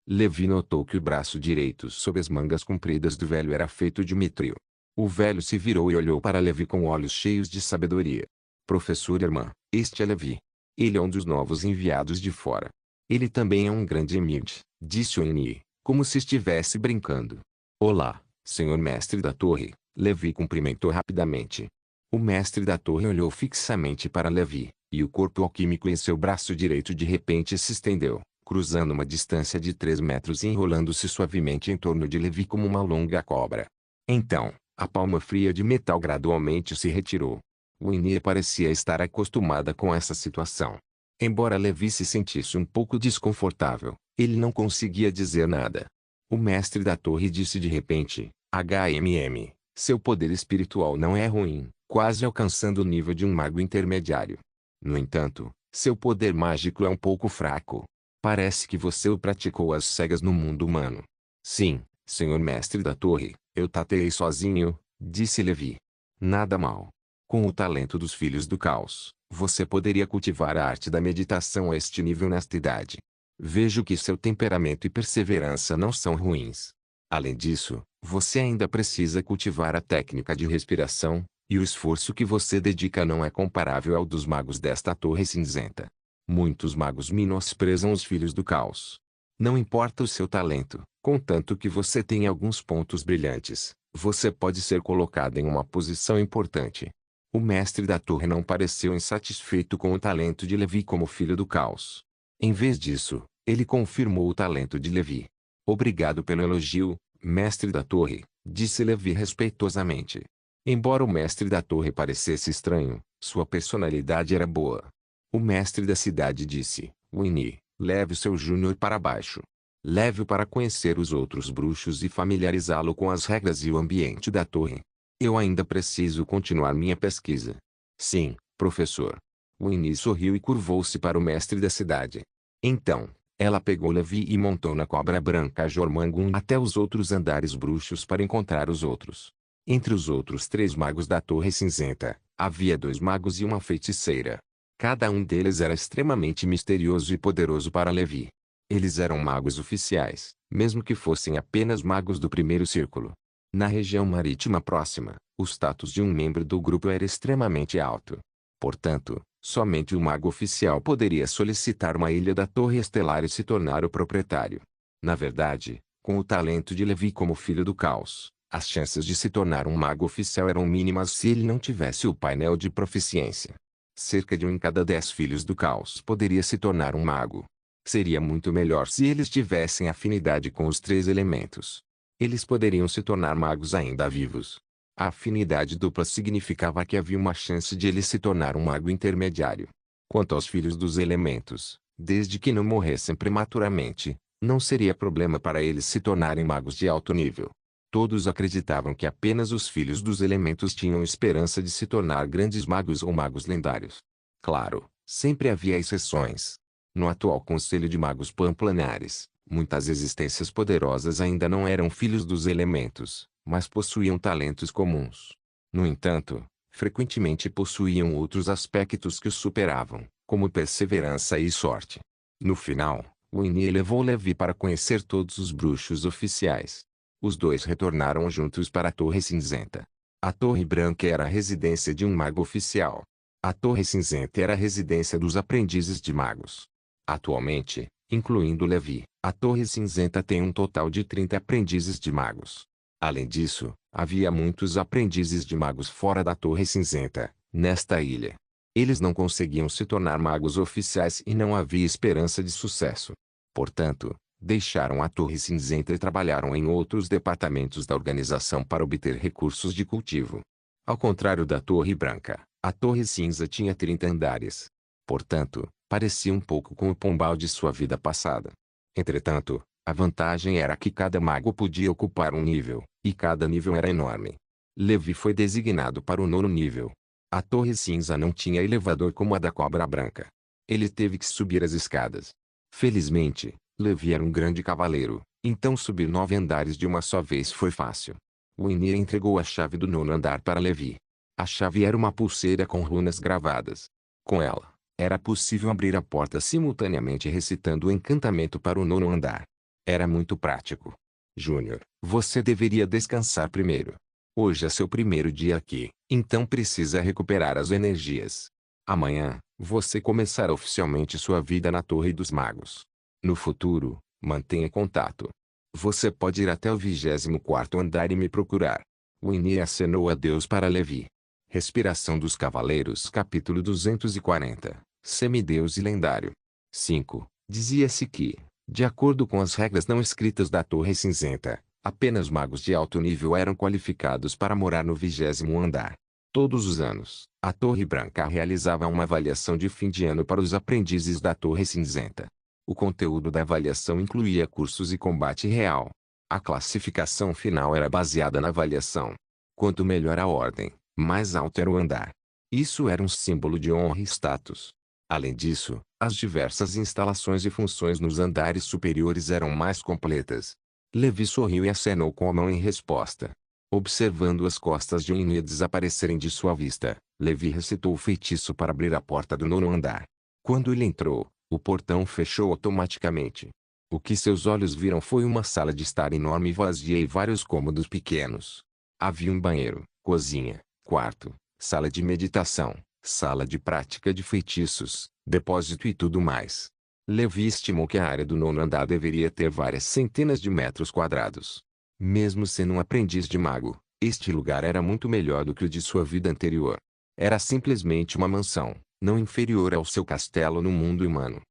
Levi notou que o braço direito sob as mangas compridas do velho era feito de mitril. O velho se virou e olhou para Levi com olhos cheios de sabedoria. Professor irmã, este é Levi. Ele é um dos novos enviados de fora. Ele também é um grande Emid, disse Winnie, como se estivesse brincando. Olá, senhor mestre da torre, Levi cumprimentou rapidamente. O mestre da torre olhou fixamente para Levi, e o corpo alquímico em seu braço direito de repente se estendeu, cruzando uma distância de 3 metros e enrolando-se suavemente em torno de Levi como uma longa cobra. Então, a palma fria de metal gradualmente se retirou. Winnie parecia estar acostumada com essa situação. Embora Levi se sentisse um pouco desconfortável, ele não conseguia dizer nada. O mestre da torre disse de repente: HMM, seu poder espiritual não é ruim, quase alcançando o nível de um mago intermediário. No entanto, seu poder mágico é um pouco fraco. Parece que você o praticou às cegas no mundo humano. Sim, senhor mestre da torre, eu tateei sozinho, disse Levi. Nada mal. Com o talento dos filhos do caos, você poderia cultivar a arte da meditação a este nível nesta idade. Vejo que seu temperamento e perseverança não são ruins. Além disso, você ainda precisa cultivar a técnica de respiração, e o esforço que você dedica não é comparável ao dos magos desta torre cinzenta. Muitos magos menosprezam os filhos do caos. Não importa o seu talento, contanto que você tenha alguns pontos brilhantes, Você pode ser colocado em uma posição importante. O mestre da torre não pareceu insatisfeito com o talento de Levi como filho do caos. Em vez disso, ele confirmou o talento de Levi. Obrigado pelo elogio, mestre da torre, disse Levi respeitosamente. Embora o mestre da torre parecesse estranho, sua personalidade era boa. O mestre da cidade disse: Winnie, leve seu júnior para baixo. Leve-o para conhecer os outros bruxos e familiarizá-lo com as regras e o ambiente da torre. Eu ainda preciso continuar minha pesquisa. Sim, professor. Winnie sorriu e curvou-se para o mestre da cidade. Então, ela pegou Levi e montou na cobra branca Jormungand até os outros andares bruxos para encontrar os outros. Entre os outros 3 magos da Torre Cinzenta, havia 2 magos e uma feiticeira. Cada um deles era extremamente misterioso e poderoso para Levi. Eles eram magos oficiais, mesmo que fossem apenas magos do primeiro círculo. Na região marítima próxima, o status de um membro do grupo era extremamente alto. Portanto, somente o mago oficial poderia solicitar uma ilha da Torre Estelar e se tornar o proprietário. Na verdade, com o talento de Levi como filho do caos, as chances de se tornar um mago oficial eram mínimas se ele não tivesse o painel de proficiência. Cerca de 1 em cada 10 filhos do caos poderia se tornar um mago. Seria muito melhor se eles tivessem afinidade com os 3 elementos. Eles poderiam se tornar magos ainda vivos. A afinidade dupla significava que havia uma chance de ele se tornar um mago intermediário. Quanto aos filhos dos elementos, desde que não morressem prematuramente, não seria problema para eles se tornarem magos de alto nível. Todos acreditavam que apenas os filhos dos elementos tinham esperança de se tornar grandes magos ou magos lendários. Claro, sempre havia exceções. No atual Conselho de Magos Pamplanares, muitas existências poderosas ainda não eram filhos dos elementos, mas possuíam talentos comuns. No entanto, frequentemente possuíam outros aspectos que os superavam, como perseverança e sorte. No final, Winnie levou Levi para conhecer todos os bruxos oficiais. Os dois retornaram juntos para a Torre Cinzenta. A Torre Branca era a residência de um mago oficial. A Torre Cinzenta era a residência dos aprendizes de magos. Atualmente, incluindo Levi, a Torre Cinzenta tem um total de 30 aprendizes de magos. Além disso, havia muitos aprendizes de magos fora da Torre Cinzenta, nesta ilha. Eles não conseguiam se tornar magos oficiais e não havia esperança de sucesso. Portanto, deixaram a Torre Cinzenta e trabalharam em outros departamentos da organização para obter recursos de cultivo. Ao contrário da Torre Branca, a Torre Cinza tinha 30 andares. Portanto, parecia um pouco com o Pombal de sua vida passada. Entretanto, a vantagem era que cada mago podia ocupar um nível, e cada nível era enorme. Levi foi designado para o 9º nível. A Torre Cinza não tinha elevador como a da Cobra Branca. Ele teve que subir as escadas. Felizmente, Levi era um grande cavaleiro, então subir 9 andares de uma só vez foi fácil. Winnie entregou a chave do 9º andar para Levi. A chave era uma pulseira com runas gravadas. Com ela, era possível abrir a porta simultaneamente recitando o encantamento para o 9º andar. Era muito prático. Júnior, você deveria descansar primeiro. Hoje é seu primeiro dia aqui, então precisa recuperar as energias. Amanhã, você começará oficialmente sua vida na Torre dos Magos. No futuro, mantenha contato. Você pode ir até o 24º andar e me procurar. Winnie acenou adeus para Levi. Respiração dos Cavaleiros Capítulo 240 Semideus e Lendário 5. Dizia-se que, de acordo com as regras não escritas da Torre Cinzenta, apenas magos de alto nível eram qualificados para morar no 20º andar. Todos os anos, a Torre Branca realizava uma avaliação de fim de ano para os aprendizes da Torre Cinzenta. O conteúdo da avaliação incluía cursos e combate real. A classificação final era baseada na avaliação. Quanto melhor a ordem, mais alto era o andar. Isso era um símbolo de honra e status. Além disso, as diversas instalações e funções nos andares superiores eram mais completas. Levi sorriu e acenou com a mão em resposta. Observando as costas de Winnie desaparecerem de sua vista, Levi recitou o feitiço para abrir a porta do 9º andar. Quando ele entrou, o portão fechou automaticamente. O que seus olhos viram foi uma sala de estar enorme e vazia e vários cômodos pequenos. Havia um banheiro, cozinha, quarto, sala de meditação, sala de prática de feitiços, depósito e tudo mais. Levi estimou que a área do 9º andar deveria ter várias centenas de metros quadrados. Mesmo sendo um aprendiz de mago, este lugar era muito melhor do que o de sua vida anterior. Era simplesmente uma mansão, não inferior ao seu castelo no mundo humano.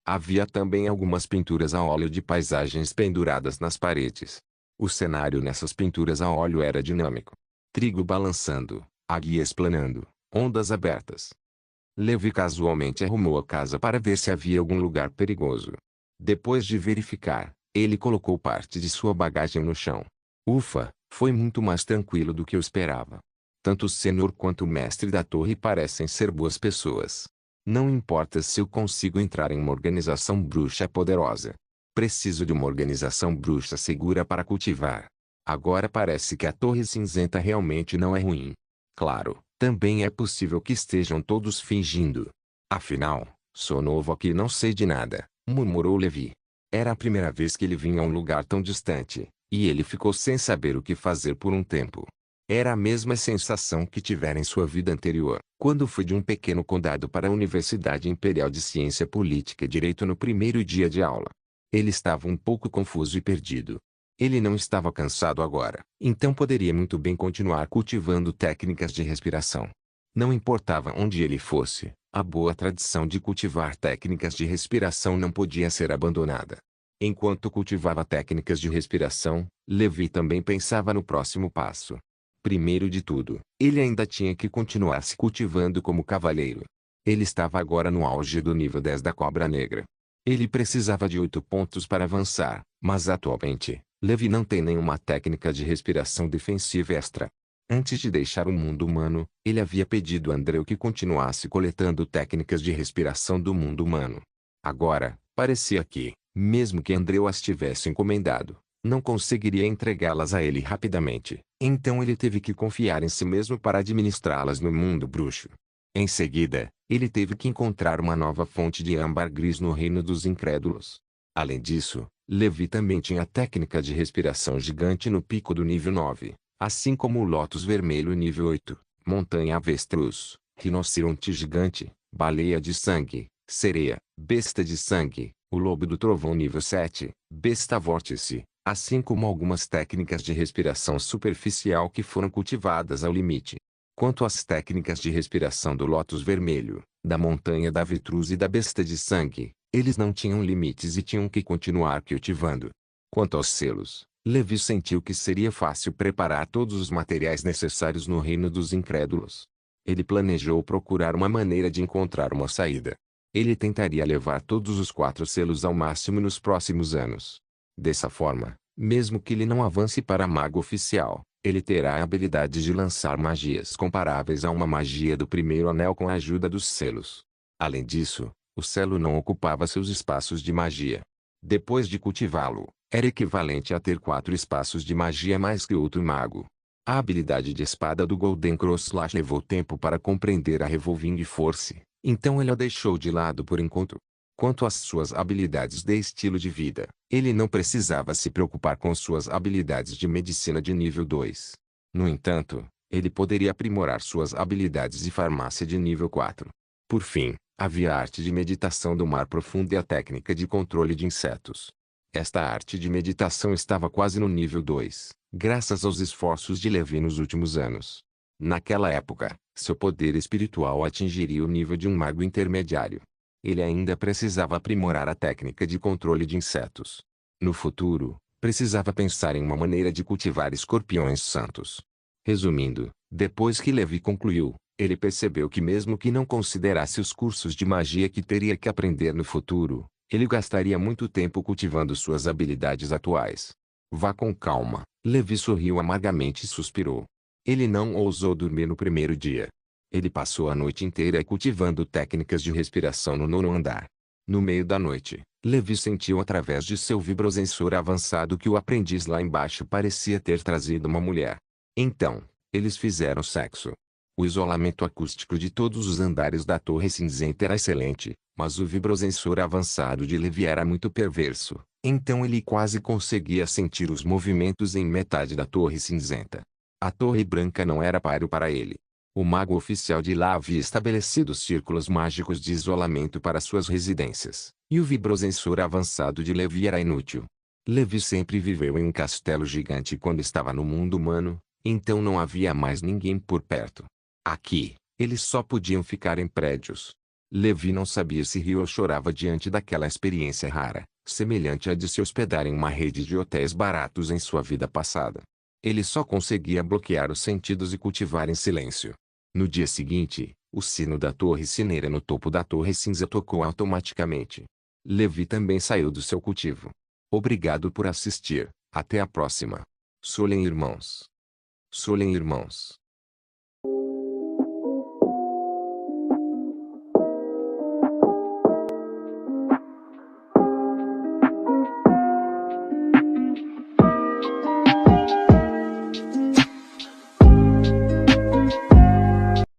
Havia também algumas pinturas a óleo de paisagens penduradas nas paredes. O cenário nessas pinturas a óleo era dinâmico. Trigo balançando, águias planando, ondas abertas. Levi casualmente arrumou a casa para ver se havia algum lugar perigoso. Depois de verificar, ele colocou parte de sua bagagem no chão. Ufa, foi muito mais tranquilo do que eu esperava. Tanto o senhor quanto o mestre da torre parecem ser boas pessoas. Não importa se eu consigo entrar em uma organização bruxa poderosa. Preciso de uma organização bruxa segura para cultivar. Agora parece que a Torre Cinzenta realmente não é ruim. Claro, também é possível que estejam todos fingindo. Afinal, sou novo aqui e não sei de nada, murmurou Levi. Era a primeira vez que ele vinha a um lugar tão distante, e ele ficou sem saber o que fazer por um tempo. Era a mesma sensação que tivera em sua vida anterior, quando foi de um pequeno condado para a Universidade Imperial de Ciência Política e Direito no primeiro dia de aula. Ele estava um pouco confuso e perdido. Ele não estava cansado agora, então poderia muito bem continuar cultivando técnicas de respiração. Não importava onde ele fosse, a boa tradição de cultivar técnicas de respiração não podia ser abandonada. Enquanto cultivava técnicas de respiração, Levi também pensava no próximo passo. Primeiro de tudo, ele ainda tinha que continuar se cultivando como cavaleiro. Ele estava agora no auge do nível 10 da Cobra Negra. Ele precisava de 8 pontos para avançar, mas atualmente, Levi não tem nenhuma técnica de respiração defensiva extra. Antes de deixar o mundo humano, ele havia pedido a Andreu que continuasse coletando técnicas de respiração do mundo humano. Agora, parecia que, mesmo que Andreu as tivesse encomendado, não conseguiria entregá-las a ele rapidamente, então ele teve que confiar em si mesmo para administrá-las no mundo bruxo. Em seguida, ele teve que encontrar uma nova fonte de âmbar gris no reino dos incrédulos. Além disso, Levi também tinha a técnica de respiração gigante no pico do nível 9, assim como o lótus vermelho nível 8, montanha avestruz, rinoceronte gigante, baleia de sangue, sereia, besta de sangue, o lobo do trovão nível 7, besta vórtice, assim como algumas técnicas de respiração superficial que foram cultivadas ao limite. Quanto às técnicas de respiração do lótus vermelho, da montanha da avestruz e da besta de sangue, eles não tinham limites e tinham que continuar cultivando. Quanto aos selos, Levi sentiu que seria fácil preparar todos os materiais necessários no reino dos incrédulos. Ele planejou procurar uma maneira de encontrar uma saída. Ele tentaria levar todos os 4 selos ao máximo nos próximos anos. Dessa forma, mesmo que ele não avance para mago oficial, ele terá a habilidade de lançar magias comparáveis a uma magia do primeiro anel com a ajuda dos selos. Além disso, o selo não ocupava seus espaços de magia. Depois de cultivá-lo, era equivalente a ter 4 espaços de magia mais que outro mago. A habilidade de espada do Golden Cross Slash levou tempo para compreender a Revolving Force, então ele a deixou de lado por enquanto. Quanto às suas habilidades de estilo de vida, ele não precisava se preocupar com suas habilidades de medicina de nível 2. No entanto, ele poderia aprimorar suas habilidades de farmácia de nível 4. Por fim, havia a arte de meditação do mar profundo e a técnica de controle de insetos. Esta arte de meditação estava quase no nível 2, graças aos esforços de Levi nos últimos anos. Naquela época, seu poder espiritual atingiria o nível de um mago intermediário. Ele ainda precisava aprimorar a técnica de controle de insetos. No futuro, precisava pensar em uma maneira de cultivar escorpiões santos. Resumindo, depois que Levi concluiu, ele percebeu que mesmo que não considerasse os cursos de magia que teria que aprender no futuro, ele gastaria muito tempo cultivando suas habilidades atuais. Vá com calma, Levi sorriu amargamente e suspirou. Ele não ousou dormir no primeiro dia. Ele passou a noite inteira cultivando técnicas de respiração no 9º andar. No meio da noite, Levi sentiu através de seu vibrosensor avançado que o aprendiz lá embaixo parecia ter trazido uma mulher. Então, eles fizeram sexo. O isolamento acústico de todos os andares da Torre Cinzenta era excelente, mas o vibrosensor avançado de Levi era muito perverso, então ele quase conseguia sentir os movimentos em metade da Torre Cinzenta. A Torre Branca não era páreo para ele. O mago oficial de lá havia estabelecido círculos mágicos de isolamento para suas residências, e o vibrosensor avançado de Levi era inútil. Levi sempre viveu em um castelo gigante quando estava no mundo humano, então não havia mais ninguém por perto. Aqui, eles só podiam ficar em prédios. Levi não sabia se riu ou chorava diante daquela experiência rara, semelhante à de se hospedar em uma rede de hotéis baratos em sua vida passada. Ele só conseguia bloquear os sentidos e cultivar em silêncio. No dia seguinte, o sino da torre cineira no topo da torre cinza tocou automaticamente. Levi também saiu do seu cultivo. Obrigado por assistir. Até a próxima. Solen Irmãos. Solen Irmãos.